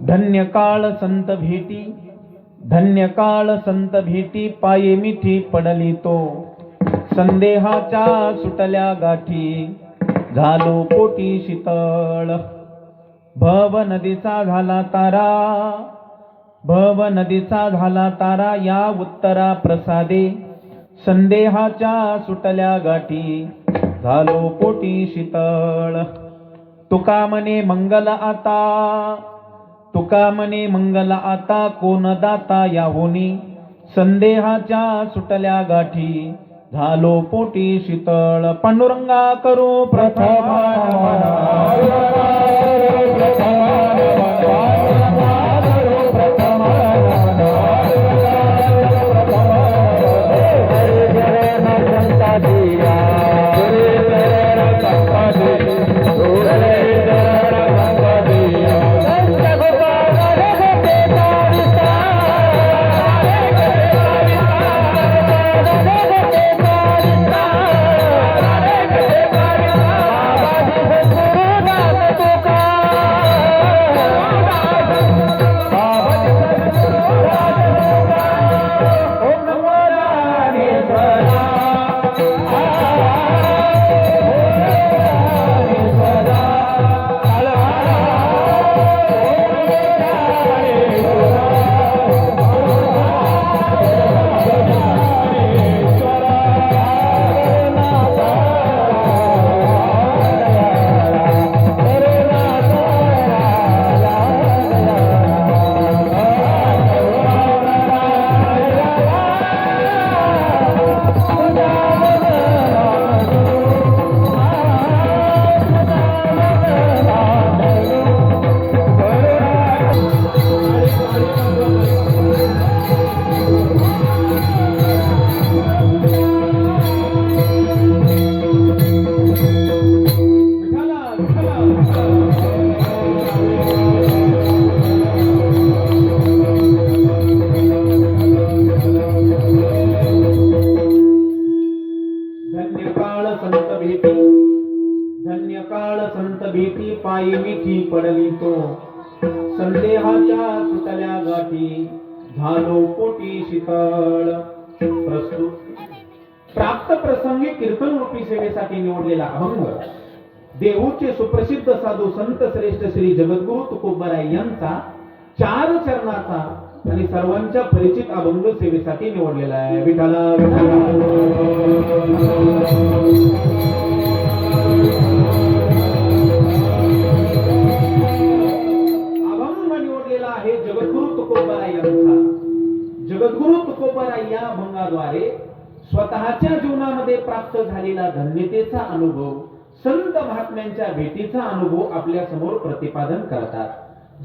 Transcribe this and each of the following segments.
धन्य काळ संत भेटी, धन्य काळ संत भेटी, पाये मिठी पडली तो, संदेहाच्या सुटल्या गाठी, झालो पोटी शीतळ. भव नदीचा झाला तारा, भव नदीचा झाला तारा, या उत्तरा प्रसादे, संदेहाच्या सुटल्या गाठी, झालो पोटी शीतळ. तुका म्हणे मंगल आता, तुका म्हणे मंगल आता, कोण दाता याहुनी, संदेहाच्या सुटल्या गाठी, झालो पोटी शीतळ. पांडुरंगा करू प्रथम पायी मिठी पडली तो, संदेहाच्या सुटल्या गाठी, झालो पोटी शीतळ. प्रस्तुत प्राप्त प्रसंगी कीर्तन रूपी सेवेसाठी निवडलेला अभंग देहूचे सुप्रसिद्ध साधू संत श्रेष्ठ श्री जगद्गुरु तुकोबाराय यांचा 4 चरणाचा आणि सर्वांच्या परिचित अभंग सेवेसाठी निवडलेला आहे. विठाला जगद्गुरु तुकोबाराय या अभंगाद्वारे स्वतःच्या जीवनामध्ये प्राप्त झालेला धन्यतेचा अनुभव, संत महात्म्यांच्या भेटीचा अनुभव आपल्या समोर प्रतिपादन करतात.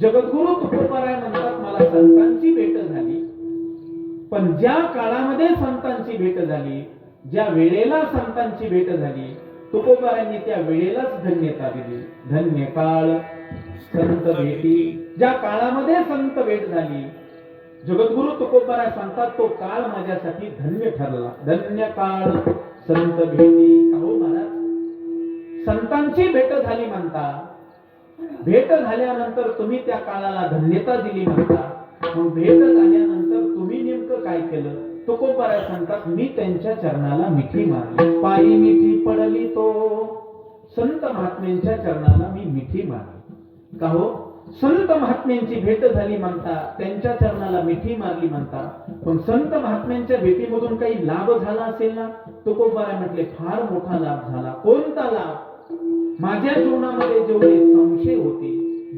जगद्गुरु तुकोबाराय म्हणतात, मला संतांची भेट झाली, पण ज्या काळामध्ये संतांची भेट झाली, ज्या वेळेला संतांची भेट झाली, तुकोबारायांनी त्या वेळेलाच धन्यता दिली. धन्य काळ संत भेटी. ज्या काळामध्ये संत भेट झाली, जगद्गुरु तुकोबाराय सांगतात, तो काळ माझ्यासाठी धन्य ठरला. धन्य काळ संत भेटी. अहो महाराज, संतांची भेट झाली म्हणता, भेट झाल्यानंतर तुम्ही त्या काळाला धन्यता दिली म्हणता. मग भेट झाल्यानंतर तुम्ही नेमकं काय केलं? तुकोबाराय सांगतात, मी त्यांच्या चरणाला मिठी मारली. पायी मिठी पडली तो. संत महात्म्यांच्या चरणाला मी मिठी मारली. का हो? संत महात्म्यांची भेट झाली म्हणता, त्यांच्या चरणाला मिठी मारली म्हणता, पण संत महात्म्यांच्या भेटीमधून काही लाभ झाला असेल ना? तुकोबाराय म्हटले, फार मोठा लाभ झाला. कोणता लाभ? माझ्या जीवनामध्ये जेवढे संशय होते,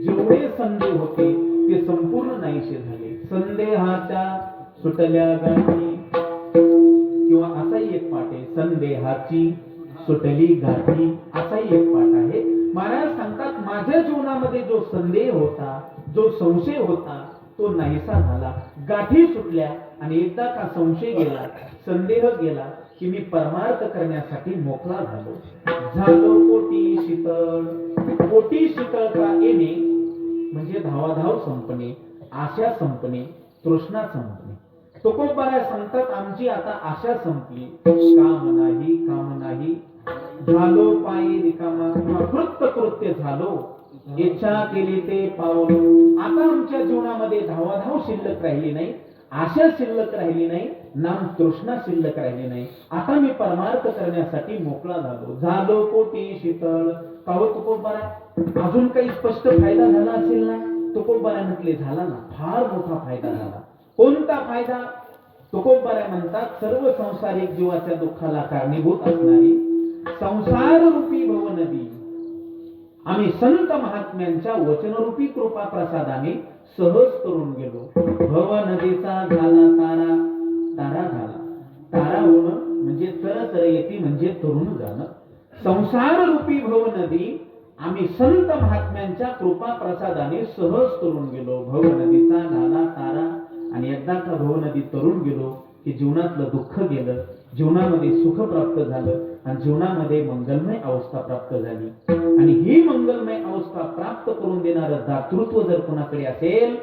जेवढे संदेह होते, ते संपूर्ण नाहीसे झाले. संदेहाच्या सुटल्या गाठी, किंवा असाही एक पाठ आहे, संदेहाची सुटली गाठी, असाही एक पाठ आहे. महाराज सांगतात, माझ्या जीवनामध्ये जो संदेह होता, जो संशय होता, तो नाहीसा झाला. गाठी सुटल्या, आणि एकदा का संशय गेला, संदेह गेला, की मी परमार्थ करण्यासाठी मोकळा झालो. झालो पोटी शीतळ. पोटी शीतळता येणे म्हणजे धावाधाव संपणे, आशा संपणे, तृष्णा संपणे. तुकोबाराय सांगतात, आमची आता आशा संपली, काम नाही, काम नाही. झालो पायी रिकामा, कृत्य कृत्य झालो, इच्छा केली ते पावलो. आता आमच्या जीवनामध्ये धावाधाव शिल्लक राहिली नाही, आशा शिल्लक राहिली नाही, नाम तृष्णा शिल्लक राहिली नाही. आता मी परमार्थ करण्यासाठी मोकळा झालो. झालो पोटी शीतळ. का हो तुकोबाराय, अजून काही स्पष्ट फायदा झाला असेल ना? तुकोबाराय म्हटले, झाला ना, फार मोठा फायदा झाला. कोणता फायदा? तुकोबाराय म्हणतात, सर्व संसारिक जीवाच्या दुःखाला कारणीभूत असणारी संसार रूपी भवनदी आम्ही संत महात्म्यांच्या वचनरूपी कृपा प्रसादाने सहज करून गेलो. भवनदीचा झाला तारा. तारा झाला. तारा होणं म्हणजे तर येते, म्हणजे तरुण जाणं. संसार रूपी भवनदी आम्ही संत महात्म्यांच्या कृपा प्रसादाने सहज करून गेलो. भवनदीचा झाला तारा. आणि एकदा का भवनदी तरुण गेलो की जीवनातलं दुःख गेलं, जीवनामध्ये सुख प्राप्त झालं, आणि जीवनामध्ये मंगलमय अवस्था प्राप्त झाली. आणि ही मंगलमय अवस्था प्राप्त करून देणारं दातृत्व जर कोणाकडे असेल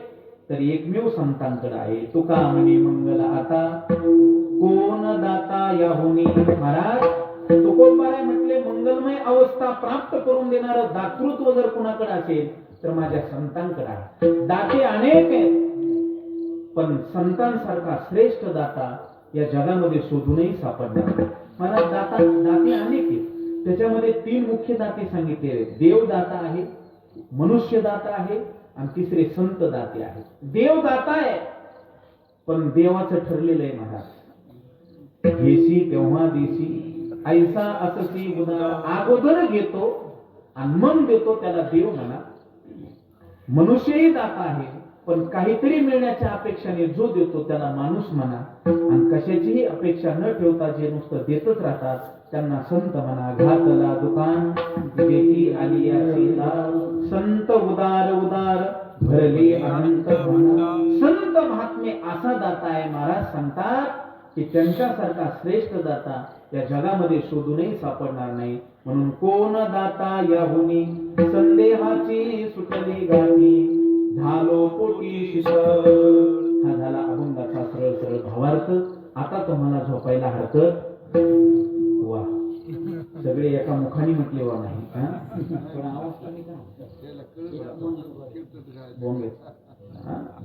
तर एकमेव संतांकडे आहे. तुका म्हणे मंगल आता, कोण दाता याहुनी. महाराज तुकोबाराय म्हटले, मंगलमय अवस्था प्राप्त करून देणारं दातृत्व जर कोणाकडे असेल तर माझ्या संतांकडे आहे. दाते अनेक आहेत, पण संतांसारखा श्रेष्ठ दाता या जगामध्ये शोधूनही सापडणार नाही. महाराज दाते अनेक आहेत, त्याच्यामध्ये 3 मुख्य दाते सांगितले आहेत. देवदाता आहे, मनुष्य दाता आहे, आणि तिसरे संत दाते आहे. देवदाता आहे, पण देवाचं ठरलेलं आहे महाराज, घेसी तेव्हा देसी, ऐसा अससी गुना. अगोदर घेतो आणि मन देतो, त्याला देव म्हणा. मनुष्यही दाता आहे, पण काहीतरी मिळण्याच्या अपेक्षाने जो देतो त्याला माणूस म्हणा. आणि कशाचीही अपेक्षा न ठेवता जे नुसतं देतच राहतात त्यांना संत म्हणा. घातला दुकान देती आली असेला, संत उदार उदार भरले अनंत म्हणा. संत महात्मे असा दाता आहे. महाराज सांगतात की त्यांच्यासारखा श्रेष्ठ दाता या जगामध्ये शोधूनही सापडणार नाही. म्हणून कोण दाता याहुनी, संदेहाची सुटली गाठी, झालो पोटी शीतळ. हा झाला अभंगाचा सरळ सरळ भावार्थ. आता तुम्हाला झोपायला हरकत. वा, सगळे एका मुखाने म्हटले वा नाही.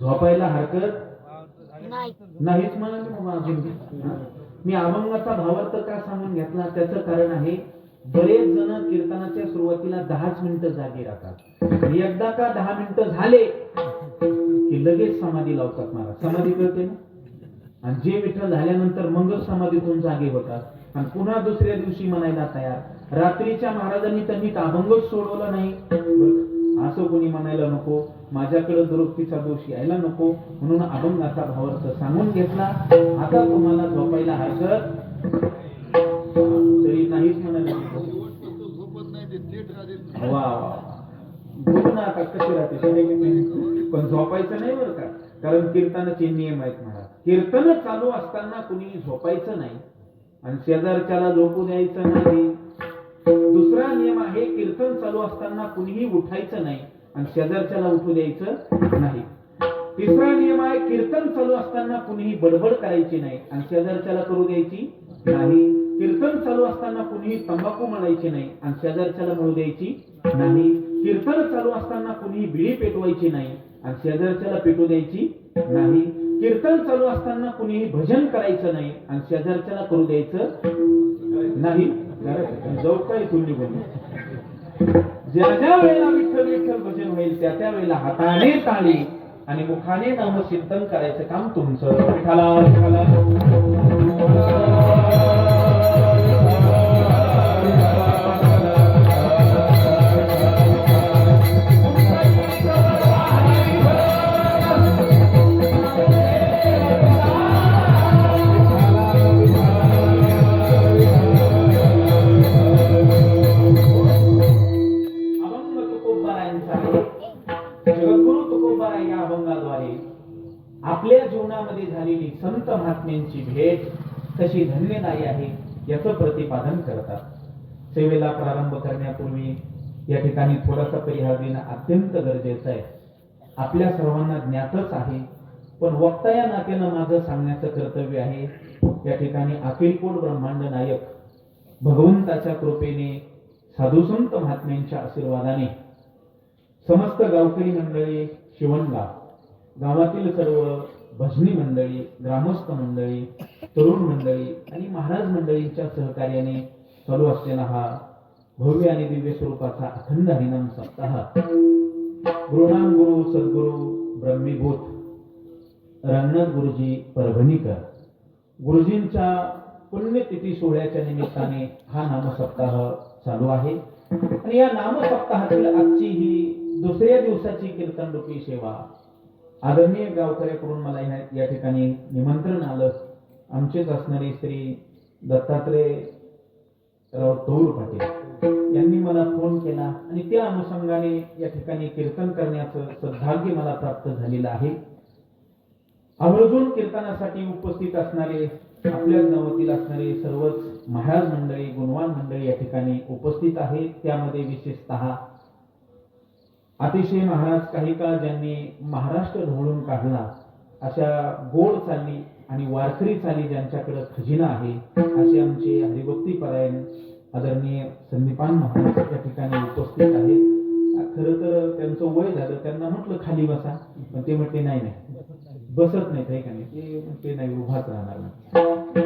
झोपायला हरकत नाहीच म्हणाले. मी अभंगाचा भावार्थ का सांगून घेतला, त्याचं कारण आहे, बरेच जण कीर्तनाच्या सुरुवातीला 10 मिनिटं जागे राहतात. एकदा का 10 मिनिटं झाले की लगेच समाधी लावतात. महाराज समाधी कळते ना, आणि जे विठ्ठल झाल्यानंतर मग समाधीतून जागे होतात, आणि पुन्हा दुसऱ्या दिवशी म्हणायला तयार. रात्रीच्या महाराजांनी त्यांनी अभंगच सोडवला नाही, असं कोणी म्हणायला नको. माझ्याकडे दुरुस्तीचा दोष यायला नको, म्हणून अभंगाचा भावार्थ सांगून घेतला. आता तुम्हाला झोपायला हरकत कशी राहते पण झोपायचं नाही बरं का, कारण कीर्तनाचे नियम आहेत महाराज. कीर्तन चालू असताना कुणी झोपायचं नाही आणि शेजारच्याला झोपू द्यायचं नाही. दुसरा नियम आहे, कीर्तन चालू असताना कुणीही उठायचं नाही आणि शेजारच्याला उठू द्यायचं नाही. तिसरा नियम आहे, कीर्तन चालू असताना कुणीही बडबड करायची नाही आणि शेजारच्याला करू द्यायची नाही. कीर्तन चालू असताना कुणीही तंबाखू म्हणायची नाही आणि शेजारच्याला म्हणू द्यायची नाही. कीर्तन चालू असताना कुणीही बिडी पेटवायची नाही आणि शेजारच्याला पेटू द्यायची नाही. कीर्तन चालू असताना कुणीही भजन करायचं नाही आणि शेजारच्याला करू द्यायचं नाही. जाऊ काय तुम्ही बोल. ज्या ज्या वेळेला विठ्ठल विठ्ठल भजन होईल त्या त्या वेळेला हाताने टाळी आणि मुखाने नामचिंतन करायचं काम तुमचं. विठ्ठला विठ्ठला जगद्गुरु तुकोबाराय या अभंगाद्वारे आपल्या जीवनामध्ये झालेली संत महात्म्यांची भेट कशी धन्यदायी आहे याचं प्रतिपादन करतात. सेवेला प्रारंभ करण्यापूर्वी या ठिकाणी थोडासा परिहार देणं अत्यंत गरजेचं आहे. आपल्या सर्वांना ज्ञातच आहे, पण वक्ता या नात्यानं माझं सांगण्याचं कर्तव्य आहे. या ठिकाणी अखिलकोट ब्रह्मांड नायक भगवंताच्या कृपेने साधुसंत महात्म्यांच्या आशीर्वादाने समस्त गावकरी मंडळी, शिवणगाव गावातील सर्व भजनी मंडळी, ग्रामस्थ मंडळी, तरुण मंडळी आणि महाराज मंडळींच्या सहकार्याने चालू असलेला हा भव्य आणि दिव्य स्वरूपाचा अखंड हरिनाम सप्ताह गुरुनाम गुरु सद्गुरु ब्रह्मीभूत रंगनाथ गुरुजी परभणीकर गुरुजींच्या पुण्यतिथी सोहळ्याच्या निमित्ताने हा नाम सप्ताह चालू आहे. आणि या नाम सप्ताहातील आजची ही दुसऱ्या दिवसाची कीर्तन रूपी सेवा आदरणीय गावकऱ्याकडून मला या ठिकाणी निमंत्रण आलं. आमचेच असणारे श्री दत्तात्रय राव तौर पाटील यांनी मला फोन केला आणि त्या अनुषंगाने या ठिकाणी कीर्तन करण्याचं सद्भाग्य मला प्राप्त झालेलं आहे. आवर्जून कीर्तनासाठी उपस्थित असणारे आपल्याच गावातील असणारे सर्वच महाराज मंडळी, गुणवान मंडळी या ठिकाणी उपस्थित आहेत. त्यामध्ये विशेषतः अतिशय महाराज काही काळ ज्यांनी महाराष्ट्र ढवळून काढला अशा गोड चाली आणि वारकरी चाली ज्यांच्याकडे खजिना आहे असे आमचे हरिभक्ती परायण आदरणीय संदीपान महाराज या ठिकाणी उपस्थित आहेत. खरं तर त्यांचं वय झालं, त्यांना म्हटलं खाली बसा, पण ते म्हटले नाही बसत नाहीत आहे का नाही, ते नाही उभाच राहणार नाही.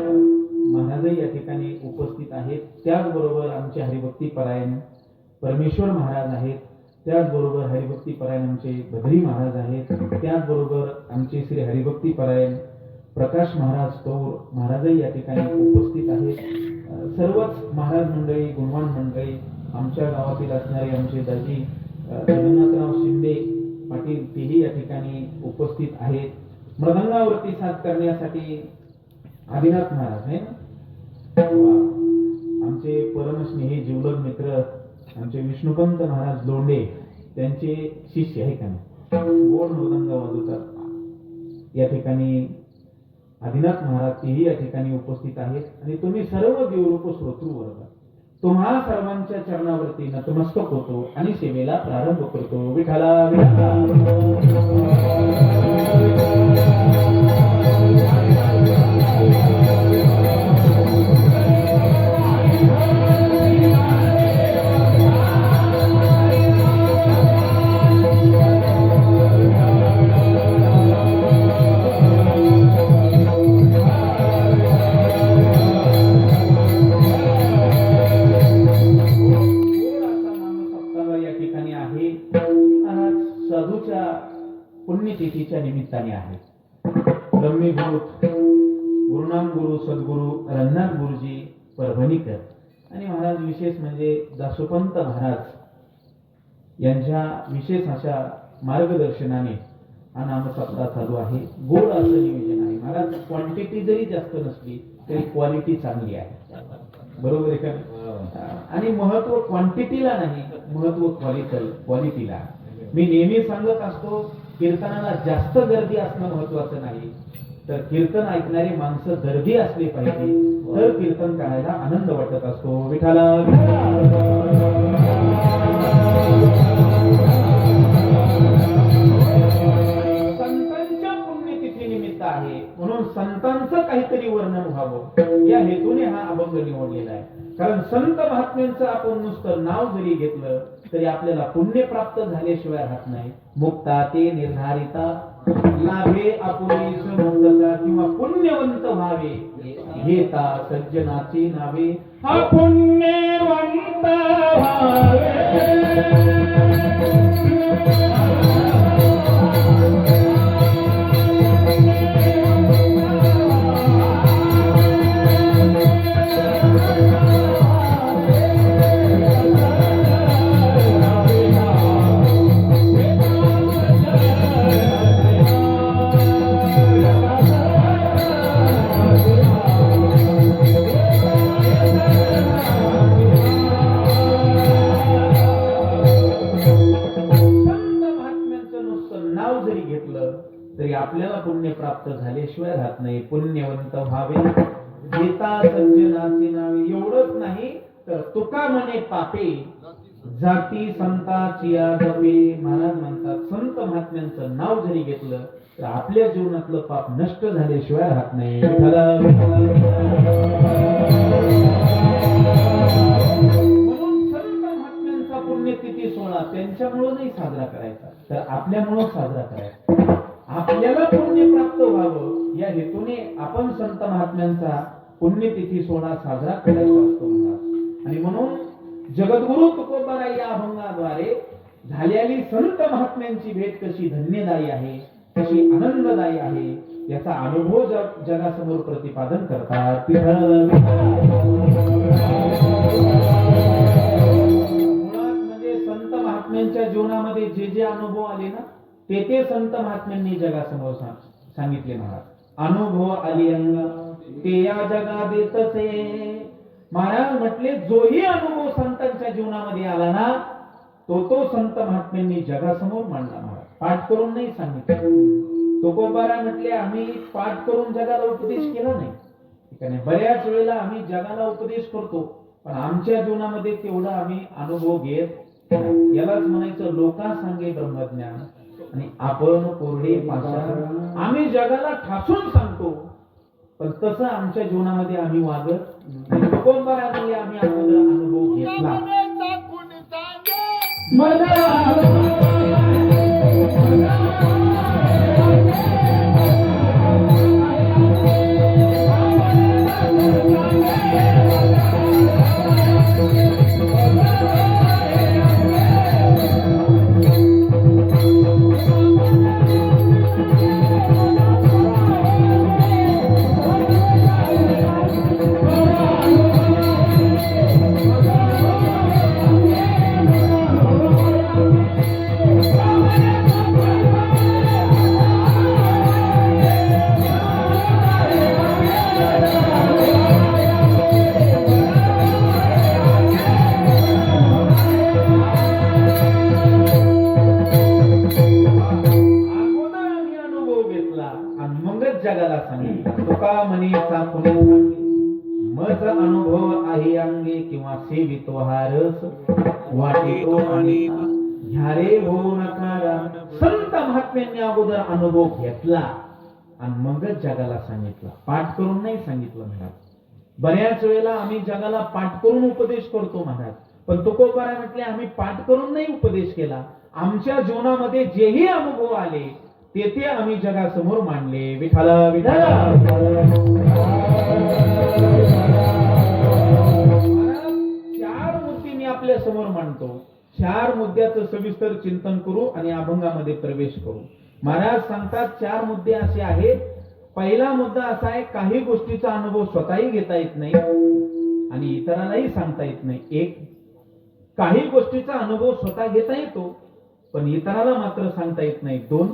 महाराजही या ठिकाणी उपस्थित आहेत. त्याचबरोबर आमचे हरिभक्ती परायण परमेश्वर महाराज आहेत. त्याचबरोबर हरिभक्ती परायण आमचे बद्री महाराज आहेत. त्याचबरोबर आमचे श्री हरिभक्ती परायण प्रकाश महाराज तौर महाराजही या ठिकाणी उपस्थित आहेत. सर्वच महाराज मंडळी, गुणवान मंडळी, आमच्या गावातील असणारे आमचे दाजी जगन्नाथराव शिंदे पाटील तेही या ठिकाणी उपस्थित आहेत. मृदंगावरती साथ करण्यासाठी आदिनाथ महाराज आहे ना, आमचे परमस्नेही जीवलग मित्र आमचे विष्णुपंत महाराज लोंढे त्यांचे शिष्य आहे का नाही, गोड मृदंग वाजवतात. या ठिकाणी आदिनाथ महाराज तेही या ठिकाणी उपस्थित आहेत. आणि तुम्ही सर्व देवरूप श्रोतृ वर्ग तुम्हा सर्वांच्या चरणावरती नतमस्तक होतो आणि सेवेला प्रारंभ करतो. विठ्ठला पुण्यतिथीच्या निमित्ताने आहे. ब्रह्मीभूत गुरुनाम गुरु सद्गुरु रंगनाथ गुरुजी परभणीकर आणि महाराज विशेष म्हणजे दासोपंत महाराज यांच्या विशेष अशा मार्गदर्शनाने हा नामसप्ताह चालू आहे. गोड असं नियोजन आहे महाराज. क्वांटिटी जरी जास्त नसली तरी क्वालिटी चांगली आहे, बरोबर आहे का? आणि महत्व क्वांटिटीला नाही, महत्व क्वालिटीला. मी नेहमी सांगत असतो, कीर्तनाला जास्त गर्दी असणं महत्वाचं नाही, तर कीर्तन ऐकणारी माणसं गर्दी असली पाहिजे, तर कीर्तन करायला आनंद वाटत असतो. विठाला संतांच्या पुण्यतिथी निमित्त आहे, म्हणून संतांचं काहीतरी वर्णन व्हावं या हेतूने हा अभंग निवडलेला आहे. कारण संत महात्म्यांचं आपण नुसतं नाव जरी घेतलं तरी आपल्याला पुण्य प्राप्त झाल्याशिवाय राहत नाही. मुक्ता ते निर्धारिता लाभे आपुलीस मुक्तता, किंवा पुण्यवंत व्हावे घेता सज्जनाची नावे. हा पुण्यवंत व्हावे तरी आपल्याला पुण्य प्राप्त झाल्याशिवाय राहत नाही. पुण्यवंत व्हावे घेता सज्जनाची नावे. एवढंच नाही तर तुका म्हणे पापे जाती संताची जपे. महाराज म्हणतात संत महात्म्यांचं नाव जरी घेतलं तर आपल्या जीवनातलं पाप नष्ट झाल्याशिवाय राहत नाही. म्हणून संत महात्म्यांचा पुण्यतिथी सोहळा त्यांच्यामुळं नाही साजरा करायचा, तर आपल्यामुळं साजरा करायचा. आपल्याला पुण्य प्राप्त व्हावं या हेतूने आपण संत महात्म्यांचा पुण्यतिथी सोहळा साजरा करायचा असतो महाराज. आणि म्हणून जगद्गुरु तुकोबाराय या अभंगाद्वारे झालेली संत महात्म्यांची भेट कशी धन्यदायी आहे, कशी आनंददायी आहे याचा अनुभव जगासमोर प्रतिपादन करतात. मुळात म्हणजे संत महात्म्यांच्या जीवनामध्ये जे जे अनुभव आले ना ते संत महात्म्यांनी जगासमोर सांगितले महाराज. अनुभव आली अंग ते या जगा देतसे. महाराज म्हटले जोही अनुभव संतांच्या जीवनामध्ये आला ना तो संत महात्म्यांनी जगासमोर मांडला महाराज. पाठ करून नाही सांगितलं. तुकोबारा म्हटले आम्ही पाठ करून जगाला उपदेश केला नाही, ठीक आहे. बऱ्याच वेळेला आम्ही जगाला उपदेश करतो पण आमच्या जीवनामध्ये तेवढा आम्ही अनुभव घेत नाही. यालाच म्हणायचं लोका सांगे ब्रह्मज्ञान आणि आपण कोरडे पाषाण. आम्ही जगाला ठासून सांगतो पण तसं आमच्या जीवनामध्ये आम्ही वागत नाही. तुकोबाराने आम्ही अगोदर अनुभव घेतला. जगाला सांगितलं. तुका म्हणे चापुणे मज अनुभव आहे अंगे किंवा सेवितो हा रस वाटितो आणि ह्यारे होऊ नका. संत महात्म्यांनी अगोदर अनुभव घेतला आणि मगच जगाला सांगितलं. पाठ करून नाही सांगितलं महाराज. बऱ्याच वेळेला आम्ही जगाला पाठ करून उपदेश करतो महाराज, पण तुकोबारा म्हटले आम्ही पाठ करून नाही उपदेश केला. आमच्या जीवनामध्ये जेही अनुभव आले ते आम्ही जगासमोर मांडले. विठाला विठाला. चार मुद्दे मी आपल्या समोर मांडतो. चार मुद्द्याचं सविस्तर चिंतन करू आणि अभंगामध्ये प्रवेश करू. महाराज सांगतात चार मुद्दे असे आहेत. पहिला मुद्दा असा आहे, काही गोष्टीचा अनुभव स्वतःही घेता येत नाही आणि इतरांनाही सांगता येत नाही. एक, काही गोष्टीचा अनुभव स्वतः घेता येतो पण इतराला मात्र सांगता येत नाही. दोन,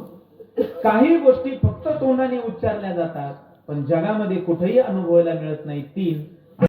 काही गोष्टी फक्त तोंडाने उच्चारल्या जातात पण जगामध्ये कुठेही अनुभवायला मिळत नाही. तीन,